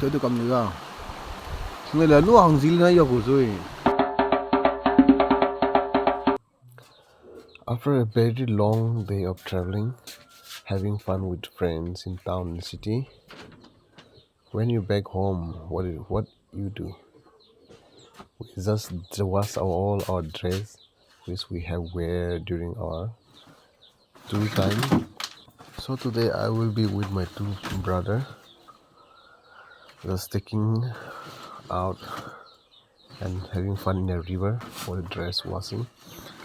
tới từ cầm nữa người là lúc hàng gì nữa yêu của rồi. After a very long day of traveling, having fun with friends in town and city, when you back home, what you do? We just wash all our dress which we have wear during our tour time. So today I will be with my two brother, just taking out and having fun in a river for the dress washing.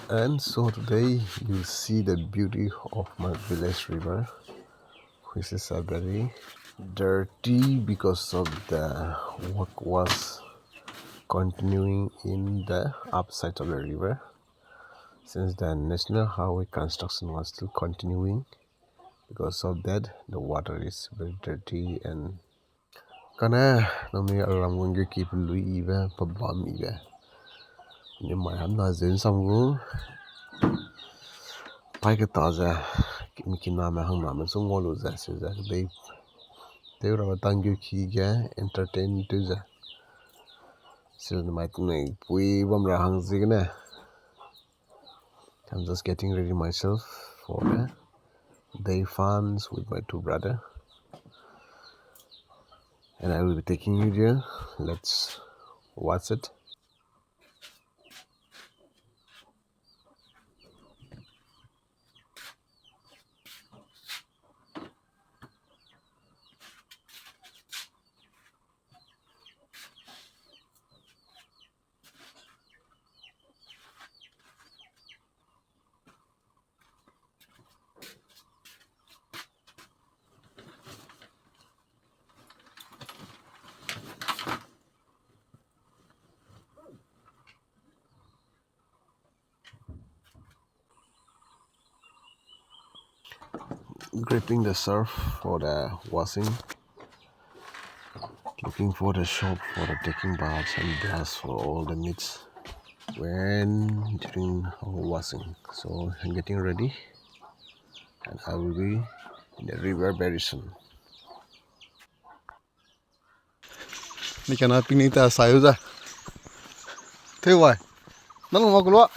And so today you see the beauty of my village river, which is a very dirty because of the work was continuing in the upside of the river, since the national highway construction was still continuing. Because of that, the water is very dirty and kana nami alam gonge keep lui iba pabam iba ni mai ham na zen samgu pai ka ta za kim kina ma hang na ma so ngolu za se za they ra tang gyu ki ga entertain to za so my tunai pui bam ra hang zi na. I'm just getting ready myself for the day funs with my two brother, and I will be taking you there. Let's watch it. Gripping the surf for the washing, looking for the shop for the taking baths and brush for all the meats when during our washing. So I'm getting ready and I will be in the river very soon. Ni kana pini ta sayo ra. Thế vậy, nó là một cái lúa.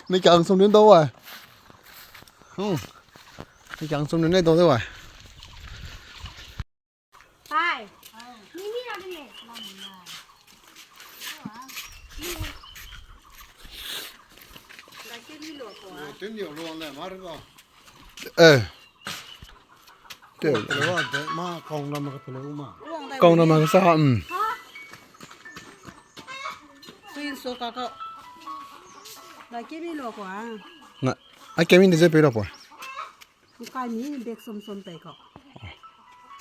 Ni càng xuống đến đâu rồi? Ni càng xuống đến đây đâu rồi? Hai. Mimi ra đây này. Là cái gì lụa của? Tên nhiều luôn này mà được không? Thế Cái đó mà còn làm cái này mà. con nào mà cái sao? Suy số cả cậu. Là cái gì lụa của? Nè, ai kêu mình đi chơi đâu rồi? Cái mí bẹc xôm xôm tay cậu.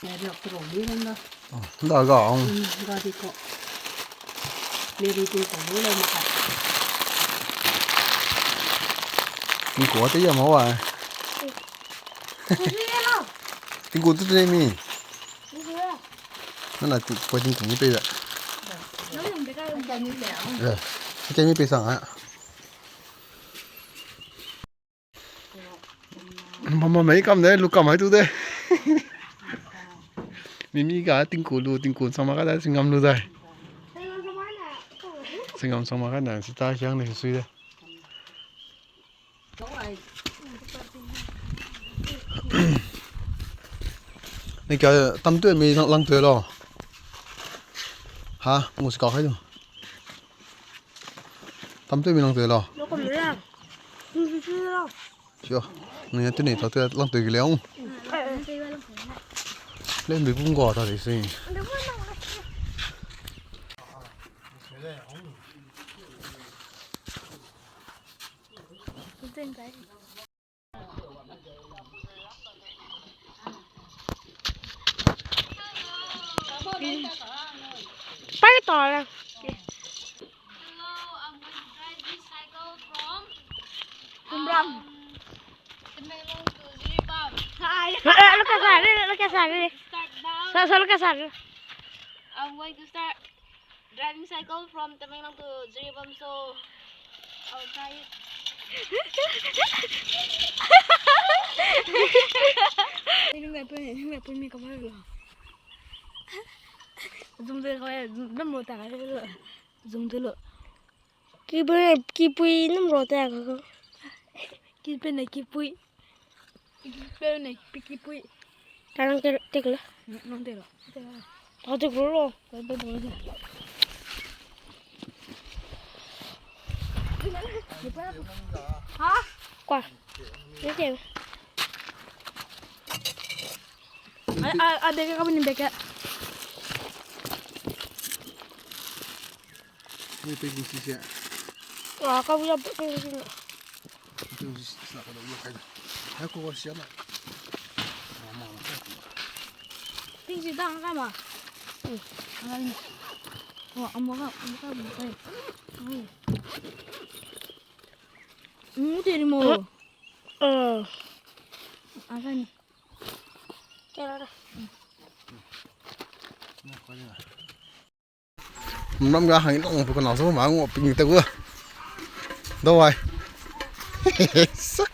Mẹ được cái đồ lên đó. Đó gõ. Ra đi cậu. Mẹ đi tìm cậu lên mà cậu. Mình của tới giờ máu à? Mình của tới đây mi. Nó là của chính cũng bây giờ. Nó dùng cái như lẹo. Cái mi bây giờ á. Mà mấy cầm đấy, lúc cầm hai thứ đấy. Mimi cả tiếng cù xong mà cái đấy sinh ngâm luôn rồi. Sinh ngâm xong mà cái này sẽ ta chẳng này suy đây. Này cái tâm tuyệt mình lăng tuyệt rồi. Hả? Một cái hay rồi. Tâm tuyệt mình lăng tuyệt rồi. Nó còn nữa à? Chưa. Chưa. Này tuyệt này tao tuyệt lăng tuyệt cái léo. Lên bị vung gò tao để xem. Phải tỏ là. Hello, I'm going to drive this cycle from Kumram. Temenggong to Ziribam. Look at that. Start down. So look at that. I'm going to start driving cycle from Temenggong to Ziribam, so I'll try it. mẹ bên mi có phải rồi dùng từ gọi năm rồi tả cái rồi dùng từ rồi cái bụi năm rồi tả cái bên này cái bụi bên này cái bụi ta đang cái là không được rồi tao được rồi bên bên này hả quả cái gì ada cái bên này cái Ini pergi sisi ya. kau punya cái gì Itu nak kalau dia kan. Aku harus siapa? Mama. cái gì đang cái mà anh ông có đây thì mua anh cái đó Năm ra hàng nó còn nào số mà ngọc bình tao cơ. Đâu rồi? Sắc.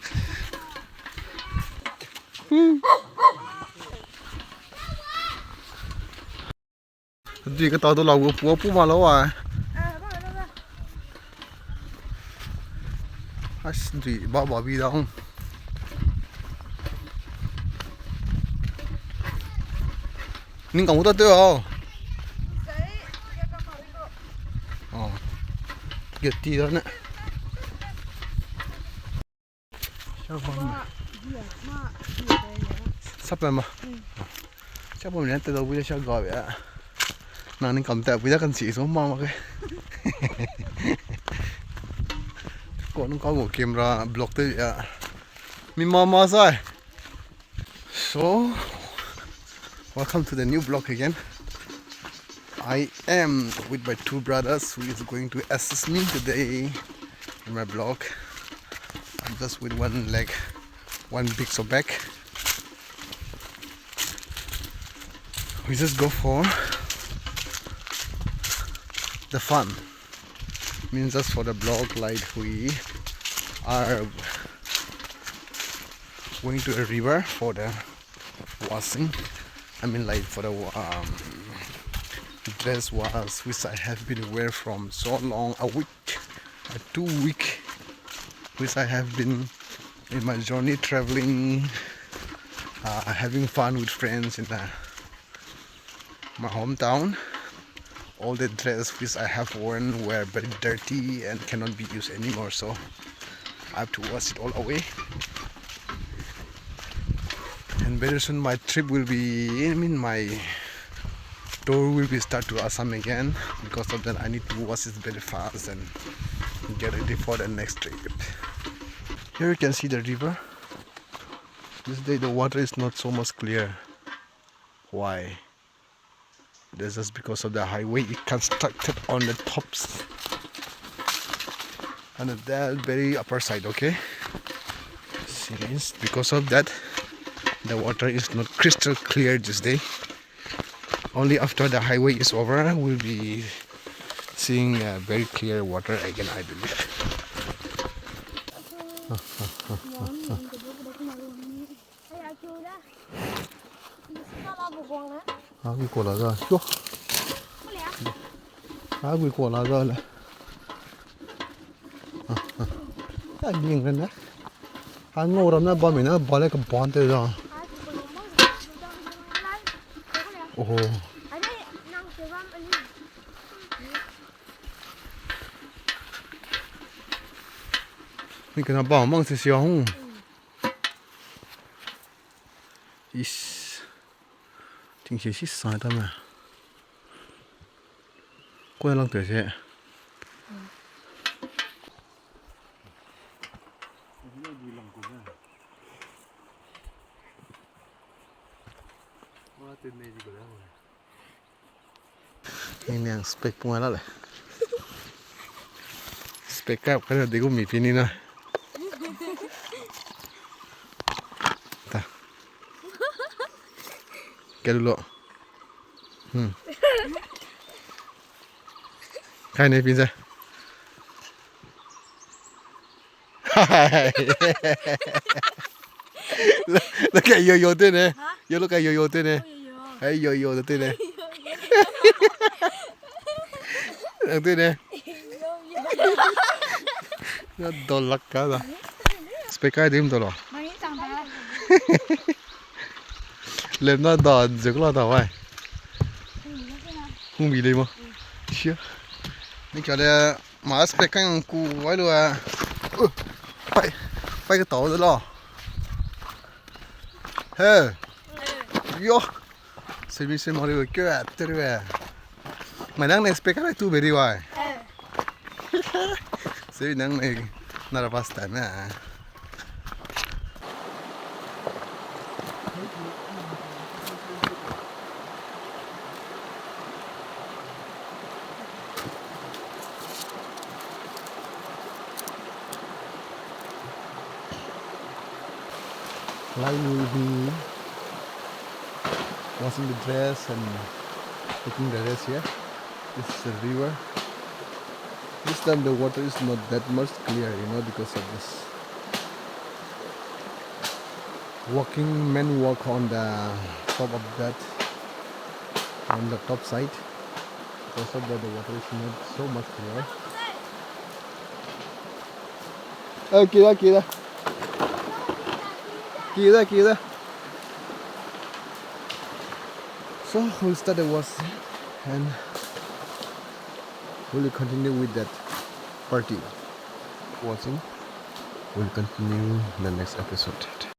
Đi cái tàu tôi lâu của phú mà lâu à. Ai đi bỏ đi đâu? Nín còn có tới không? Get đi đó nè. Sắp rồi mà. Chắc bọn mình tới đâu bây giờ gọi vậy ạ. Nào nên cầm tay bây giờ cần chỉ số mong mà cái. Cô nó có một camera block tới vậy ạ. Mi mama rồi. So, welcome to the new vlog again. I am with my two brothers who is going to assist me today in my vlog. I'm just with one leg, one big so back. We just go for the fun. Means just for the vlog, like we are going to a river for the washing. I mean like for the dress was which I have been wearing from so long, a week, 2 weeks, which I have been in my journey traveling, having fun with friends in my hometown. All the dress which I have worn were very dirty and cannot be used anymore, so I have to wash it all away. And very soon my trip will be, my tour will be start to Assam again. Because of that I need to wash it very fast and get ready for the next trip. Here you can see the river. This day the water is not so much clear. Why? That's just because of the highway it constructed on the tops and that very upper side, okay? Since because of that the water is not crystal clear this day. Only after the highway is over we'll be seeing very clear water again, I believe. Quỳ cổ là rồi, chú. Quỳ cổ là rồi này. Cái gì vậy nè? Ngô rồi nó bọn mình nó bỏ lại cái bọn tới rồi. Ồ. Mình cần bỏ măng xíu xíu không? Is. Chính xác là sai đó mà. Quay lăng tới thế. Ini yang spek pengalat lah. Spek apa kan ada gumi pini na. Ta. Cái dulu. Cái này pin ra. Nó cái yo yo thế này. Yo look at yo tên này. Hey yo tên này. Tên này. Nó đồ lắc cả rồi. Spekai điểm đồ rồi. Lên nó đỏ dựng lo đỏ vậy. Không bị đi mà. Chưa. Nên cho đây mà spekai ngang cu vậy luôn à. Phải cái tổ rồi lo. Hey. Yo. Xem mà đi cái à, thế rồi. Mà đang này spekai này tu về đi vậy. Xem đang này nara pasta nè. Line will be washing the dress and taking the rest here. This is the river. This time the water is not that much clear, because of this. Men walk on the top of that, on the top side. Because of that, the water is not so much clear. Oh, kira. So we'll start the washing and we'll continue with that party. Washing. We'll continue in the next episode.